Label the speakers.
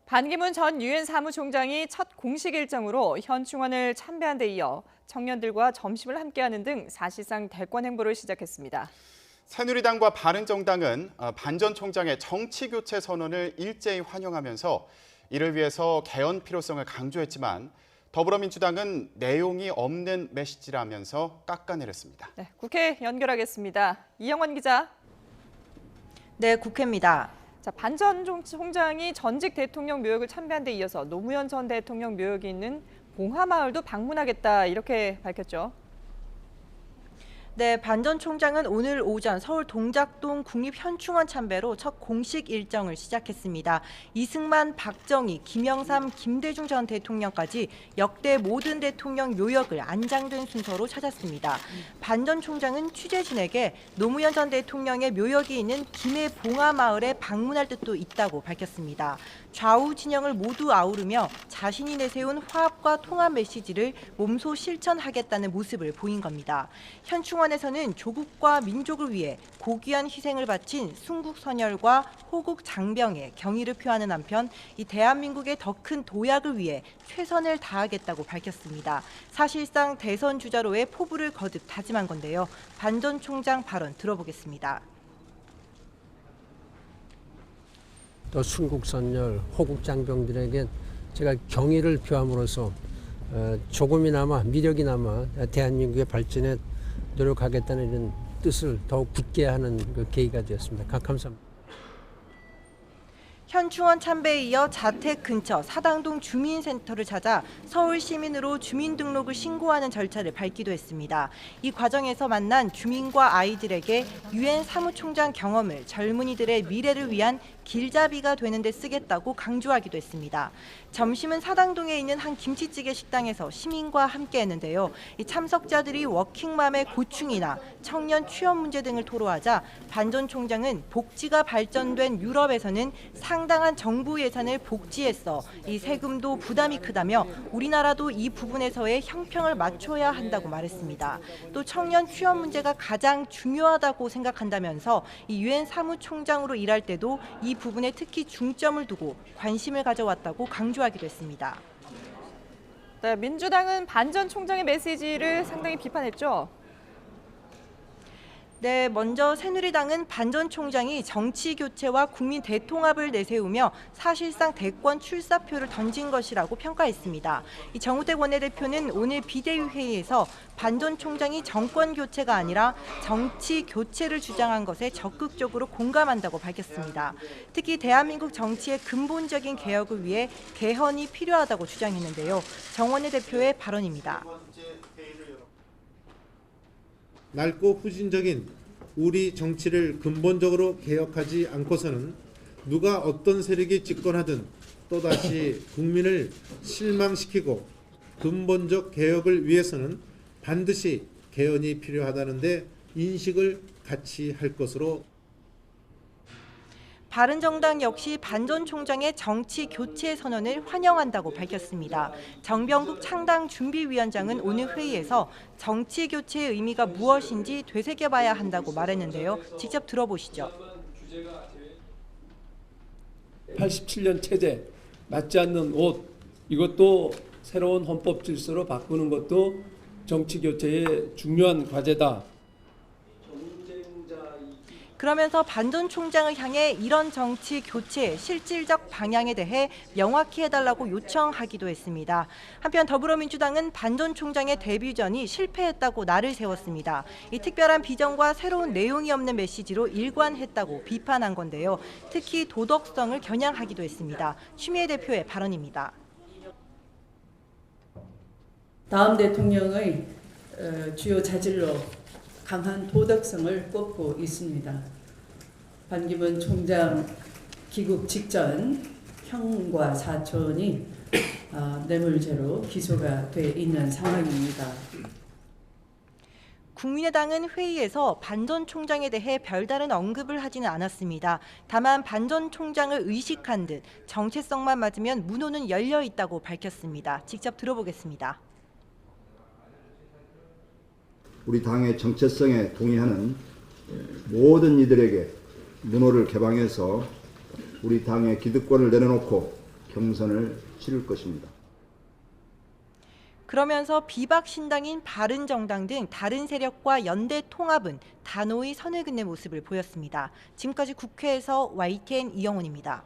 Speaker 1: 반기문 전 유엔 사무총장이 첫 공식 일정으로 현충원을 참배한 데 이어 청년들과 점심을 함께하는 등 사실상 대권 행보를 시작했습니다.
Speaker 2: 새누리당과 바른정당은 반 전 총장의 정치교체 선언을 일제히 환영하면서 이를 위해서 개헌 필요성을 강조했지만 더불어민주당은 내용이 없는 메시지라면서 깎아내렸습니다.
Speaker 1: 네, 국회 연결하겠습니다. 이영원 기자.
Speaker 3: 네, 국회입니다.
Speaker 1: 반 전 총장이 전직 대통령 묘역을 참배한 데 이어서 노무현 전 대통령 묘역이 있는 봉화마을도 방문하겠다 이렇게 밝혔죠.
Speaker 3: 네, 반 전 총장은 오늘 오전 서울 동작동 국립현충원 참배로 첫 공식 일정을 시작했습니다. 이승만, 박정희, 김영삼, 김대중 전 대통령까지 역대 모든 대통령 묘역을 안장된 순서로 찾았습니다. 반 전 총장은 취재진에게 노무현 전 대통령의 묘역이 있는 김해 봉화마을에 방문할 뜻도 있다고 밝혔습니다. 좌우 진영을 모두 아우르며 자신이 내세운 화합과 통합 메시지를 몸소 실천하겠다는 모습을 보인 겁니다. 현충원에서는 조국과 민족을 위해 고귀한 희생을 바친 순국선열과 호국 장병의 경의를 표하는 한편 이 대한민국의 더 큰 도약을 위해 최선을 다하겠다고 밝혔습니다. 사실상 대선 주자로의 포부를 거듭 다짐한 건데요. 반 전 총장 발언 들어보겠습니다.
Speaker 4: 또 순국선열, 호국장병들에게 제가 경의를 표함으로써 조금이나마 미력이나마 대한민국의 발전에 노력하겠다는 이런 뜻을 더욱 굳게 하는 그 계기가 되었습니다. 감사합니다.
Speaker 3: 현충원 참배에 이어 자택 근처 사당동 주민센터를 찾아 서울 시민으로 주민등록을 신고하는 절차를 밟기도 했습니다. 이 과정에서 만난 주민과 아이들에게 유엔 사무총장 경험을 젊은이들의 미래를 위한 길잡이가 되는 데 쓰겠다고 강조하기도 했습니다. 점심은 사당동에 있는 한 김치찌개 식당에서 시민과 함께 했는데요. 이 참석자들이 워킹맘의 고충이나 청년 취업 문제 등을 토로하자 반 전 총장은 복지가 발전된 유럽에서는 상당한 정부 예산을 복지에 써 이 세금도 부담이 크다며 우리나라도 이 부분에서의 형평을 맞춰야 한다고 말했습니다. 또 청년 취업 문제가 가장 중요하다고 생각한다면서 이 유엔 사무총장으로 일할 때도 이 부분에 특히 중점을 두고 관심을 가져왔다고 강조하기도 했습니다.
Speaker 1: 네, 민주당은 반 전 총장의 메시지를 상당히 비판했죠.
Speaker 3: 네, 먼저 새누리당은 반 전 총장이 정치 교체와 국민 대통합을 내세우며 사실상 대권 출사표를 던진 것이라고 평가했습니다. 이 정우택 원내대표는 오늘 비대위 회의에서 반 전 총장이 정권 교체가 아니라 정치 교체를 주장한 것에 적극적으로 공감한다고 밝혔습니다. 특히 대한민국 정치의 근본적인 개혁을 위해 개헌이 필요하다고 주장했는데요. 정 원내대표의 발언입니다.
Speaker 5: 낡고 후진적인 우리 정치를 근본적으로 개혁하지 않고서는 누가 어떤 세력이 집권하든 또다시 국민을 실망시키고 근본적 개혁을 위해서는 반드시 개헌이 필요하다는 데 인식을 같이 할 것으로.
Speaker 3: 바른정당 역시 반 전 총장의 정치 교체 선언을 환영한다고 밝혔습니다. 정병국 창당준비위원장은 오늘 회의에서 정치 교체의 의미가 무엇인지 되새겨봐야 한다고 말했는데요. 직접 들어보시죠.
Speaker 6: 87년 체제, 맞지 않는 옷, 이것도 새로운 헌법 질서로 바꾸는 것도 정치 교체의 중요한 과제다.
Speaker 3: 그러면서 반 전 총장을 향해 이런 정치 교체의 실질적 방향에 대해 명확히 해달라고 요청하기도 했습니다. 한편 더불어민주당은 반 전 총장의 데뷔전이 실패했다고 날을 세웠습니다. 이 특별한 비전과 새로운 내용이 없는 메시지로 일관했다고 비판한 건데요. 특히 도덕성을 겨냥하기도 했습니다. 추미애 대표의 발언입니다.
Speaker 7: 다음 대통령의 주요 자질로 강한 도덕성을 꼽고 있습니다. 반기문 총장 귀국 직전 형과 사촌이 뇌물죄로 기소가 돼 있는 상황입니다.
Speaker 3: 국민의당은 회의에서 반 전 총장에 대해 별다른 언급을 하지는 않았습니다. 다만 반 전 총장을 의식한 듯 정체성만 맞으면 문호는 열려 있다고 밝혔습니다. 직접 들어보겠습니다.
Speaker 8: 우리 당의 정체성에 동의하는 모든 이들에게 문호를 개방해서 우리 당의 기득권을 내려놓고 경선을 치를 것입니다.
Speaker 3: 그러면서 비박신당인 바른정당 등 다른 세력과 연대 통합은 단호히 선을 긋는 모습을 보였습니다. 지금까지 국회에서 YTN 이영훈입니다.